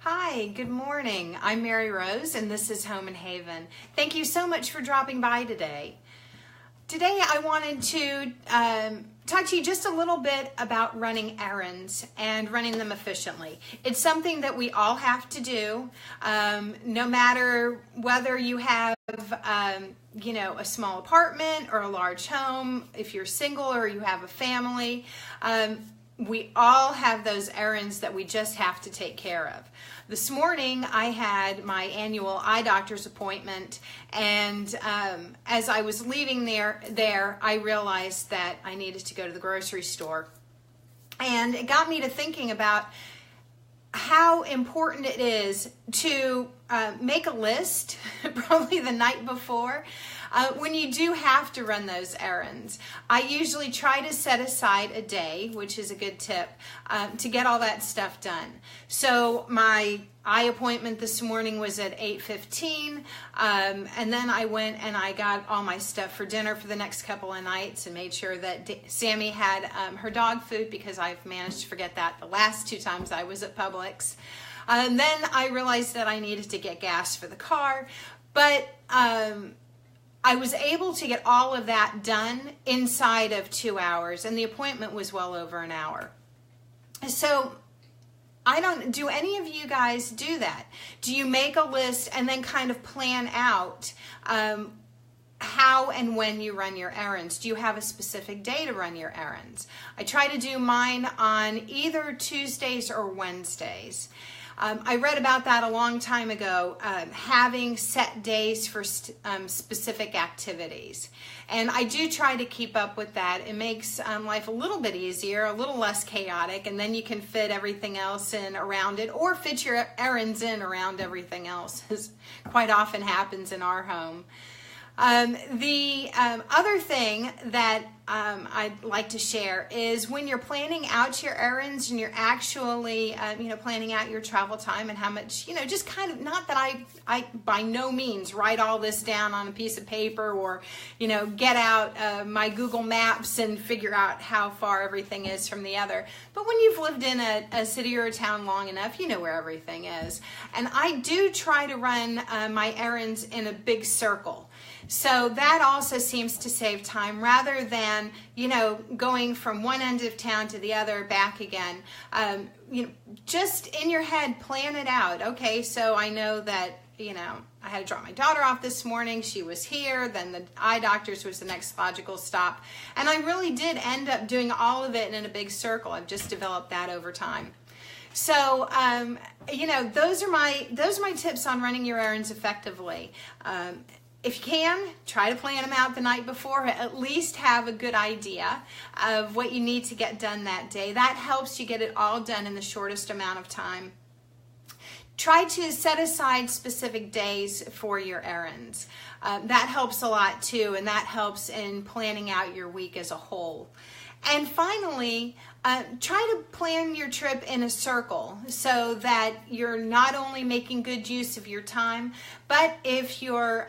Hi, good morning. I'm Mary Rose and this is Home and Haven. Thank you so much for dropping by today. Today I wanted to talk to you just a little bit about running errands and running them efficiently. It's something that we all have to do, no matter whether you have a small apartment or a large home, if you're single or you have a family. We all have those errands that we just have to take care of. This morning I had my annual eye doctor's appointment, and as I was leaving there I realized that I needed to go to the grocery store. And it got me to thinking about how important it is to make a list probably the night before when you do have to run those errands. I usually try to set aside a day, which is a good tip, to get all that stuff done. So my eye appointment this morning was at 8:15, and then I went and I got all my stuff for dinner for the next couple of nights and made sure that Sammy had her dog food, because I've managed to forget that the last two times I was at Publix. And then I realized that I needed to get gas for the car, but I was able to get all of that done inside of 2 hours, and the appointment was well over an hour. So do any of you guys do that? Do you make a list and then kind of plan out how and when you run your errands? Do you have a specific day to run your errands? I try to do mine on either Tuesdays or Wednesdays. I read about that a long time ago, having set days for specific activities. And I do try to keep up with that. It makes life a little bit easier, a little less chaotic, and then you can fit everything else in around it, or fit your errands in around everything else, as quite often happens in our home. The other thing that I'd like to share is when you're planning out your errands and you're actually, planning out your travel time and how much, just kind of, not that I by no means write all this down on a piece of paper or, get out my Google Maps and figure out how far everything is from the other. But when you've lived in a city or a town long enough, you know where everything is. And I do try to run my errands in a big circle. So that also seems to save time, rather than, going from one end of town to the other, back again. Just in your head, plan it out. Okay, so I know that, I had to drop my daughter off this morning. She was here. Then the eye doctor's was the next logical stop. And I really did end up doing all of it in a big circle. I've just developed that over time. So, those are my tips on running your errands effectively. If you can, try to plan them out the night before, at least have a good idea of what you need to get done that day. That helps you get it all done in the shortest amount of time. Try to set aside specific days for your errands. That helps a lot too, and that helps in planning out your week as a whole. And finally, try to plan your trip in a circle so that you're not only making good use of your time, but if you're,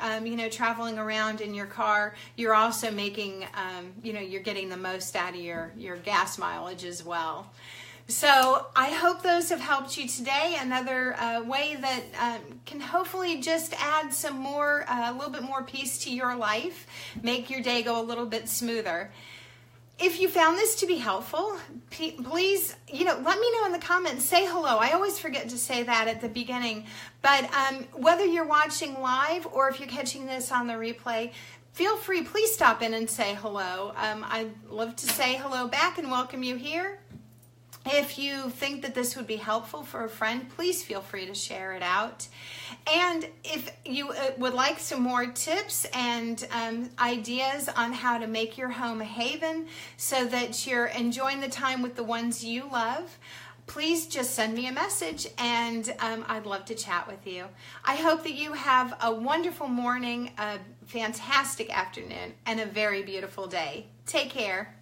traveling around in your car, you're also making, you're getting the most out of your gas mileage as well. So I hope those have helped you today. Another way that can hopefully just add some more, a little bit more peace to your life, make your day go a little bit smoother. If you found this to be helpful, please, let me know in the comments. Say hello. I always forget to say that at the beginning. But whether you're watching live or if you're catching this on the replay, feel free. Please stop in and say hello. I'd love to say hello back and welcome you here. If you think that this would be helpful for a friend, please feel free to share it out. And if you would like some more tips and ideas on how to make your home a haven so that you're enjoying the time with the ones you love, please just send me a message and I'd love to chat with you. I hope that you have a wonderful morning, a fantastic afternoon, and a very beautiful day. Take care.